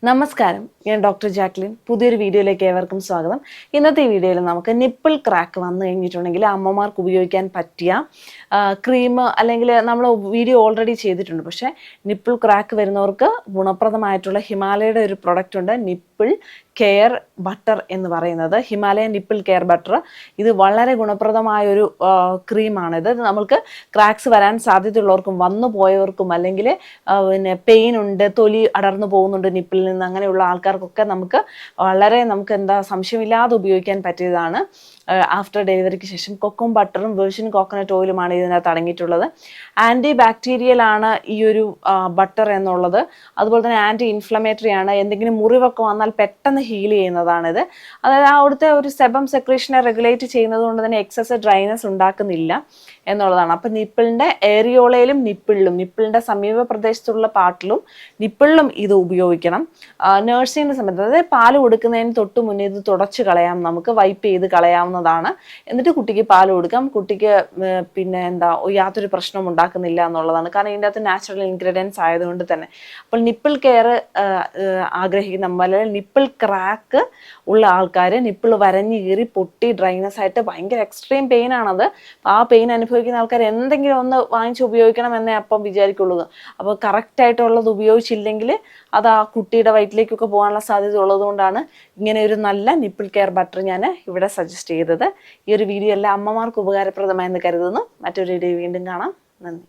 നമസ്കാരം, ഞാൻ doctor Jacqueline. പുതിയൊരു വീഡിയോയിലേക്ക് ഏവർക്കും സ്വാഗതം. ഇന്നത്തെ വീഡിയോയിൽ നമുക്ക് നിപ്പിൾ ക്രാക്ക് വന്നു കഴിഞ്ഞിട്ടുണ്ടെങ്കിൽ അമ്മമാർക്ക് ഉപയോഗിക്കാൻ പറ്റിയ ക്രീം അല്ലെങ്കിൽ നമ്മൾ വീഡിയോ ഓൾറെഡി ചെയ്തിട്ടുണ്ട്. പക്ഷേ നിപ്പിൾ ക്രാക്ക് വരുന്നവർക്ക് ഗുണപ്രദമായിട്ടുള്ള ഹിമാലയയുടെ ഒരു പ്രൊഡക്റ്റ് ഉണ്ട്, നിപ്പിൾ കെയർ ബട്ടർ എന്ന് പറയുന്നത്. ഹിമാലയൻ നിപ്പിൾ കെയർ ബട്ടർ ഇത് വളരെ ഗുണപ്രദമായൊരു ക്രീമാണിത്. നമുക്ക് ക്രാക്സ് വരാൻ സാധ്യതയുള്ളവർക്കും വന്നു പോയവർക്കും അല്ലെങ്കിൽ പിന്നെ പെയിൻ ഉണ്ട്, തൊലി അടർന്നു പോകുന്നുണ്ട് നിപ്പിളിൽ നിന്ന്, അങ്ങനെയുള്ള ആൾക്കാർക്കൊക്കെ നമുക്ക് എന്താ സംശയമില്ലാതെ ഉപയോഗിക്കാൻ പറ്റിയതാണ്. ആഫ്റ്റർ ഡെലിവറിക്ക് ശേഷം കൊക്കും ബട്ടറും വെർജിൻ കോക്കനട്ട് ഓയിലുമാണ് ഇതിനകത്ത് അടങ്ങിയിട്ടുള്ളത്. ആൻറ്റി ബാക്ടീരിയൽ ആണ് ഈ ഒരു ബട്ടർ എന്നുള്ളത്. അതുപോലെ തന്നെ ആൻറ്റി ഇൻഫ്ലമേറ്ററി ആണ്. എന്തെങ്കിലും മുറിവൊക്കെ വന്നാൽ പെട്ടെന്ന് ഹീൽ ചെയ്യുന്നതാണിത്. അതായത് അവിടുത്തെ ഒരു സെബം സെക്രീഷനെ റെഗുലേറ്റ് ചെയ്യുന്നത് കൊണ്ട് തന്നെ എക്സസ് ഡ്രൈനസ് ഉണ്ടാക്കുന്നില്ല എന്നുള്ളതാണ്. അപ്പം നിപ്പിളിൻ്റെ ഏരിയോളയിലും നിപ്പിളിൻ്റെ സമീപ പ്രദേശത്തുള്ള പാർട്ടിലും നിപ്പിളിലും ഇത് ഉപയോഗിക്കണം. നേഴ്സിങ്ങിൻ്റെ സമയത്ത്, അതായത് പാല് കൊടുക്കുന്നതിന് തൊട്ട് മുന്നേ ഇത് തുടച്ച് കളയാം, നമുക്ക് വൈപ്പ് ചെയ്ത് കളയാവുന്നതാണ്. എന്നിട്ട് കുട്ടിക്ക് പാല് കൊടുക്കാം. കുട്ടിക്ക് യാതൊരു പ്രശ്നവും ഉണ്ടാക്കുന്നില്ല എന്നുള്ളതാണ്. കാരണം ഇതിൻ്റെ അകത്ത് നാച്ചുറൽ ഇൻഗ്രീഡിയൻസ് ആയതുകൊണ്ട് തന്നെ. അപ്പോൾ നിപ്പിൾ കെയർ ആഗ്രഹിക്കുന്ന അല്ലെങ്കിൽ നിപ്പിൾ ക്രാക്ക് ഉള്ള ആൾക്കാർ, നിപ്പിൾ വരഞ്ഞ് കീറി പൊട്ടി ഡ്രൈനസ് ആയിട്ട് ഭയങ്കര എക്സ്ട്രീം പെയിൻ ആണത്. ആ പെയിൻ അനുഭവിക്കുന്ന ആൾക്കാർ എന്തെങ്കിലും ഒന്ന് വാങ്ങിച്ച് ഉപയോഗിക്കണം എന്നേ അപ്പം വിചാരിക്കുള്ളൂ. അപ്പോൾ കറക്റ്റായിട്ടുള്ളത് ഉപയോഗിച്ചില്ലെങ്കിൽ അത് ആ കുട്ടിയുടെ വയറ്റിലേക്കൊക്കെ പോകാനുള്ള സാധ്യത ഉള്ളതുകൊണ്ടാണ് ഇങ്ങനെ ഒരു നല്ല നിപ്പിൾ കെയർ ബട്ടർ ഞാൻ ഇവിടെ സജസ്റ്റ് ചെയ്തത്. ഈ ഒരു വീഡിയോ എല്ലാ അമ്മമാർക്ക് ഉപകാരപ്രദമായെന്ന് കരുതുന്നു. മറ്റൊരു വീഡിയോ വീണ്ടും കാണാം. നന്ദി.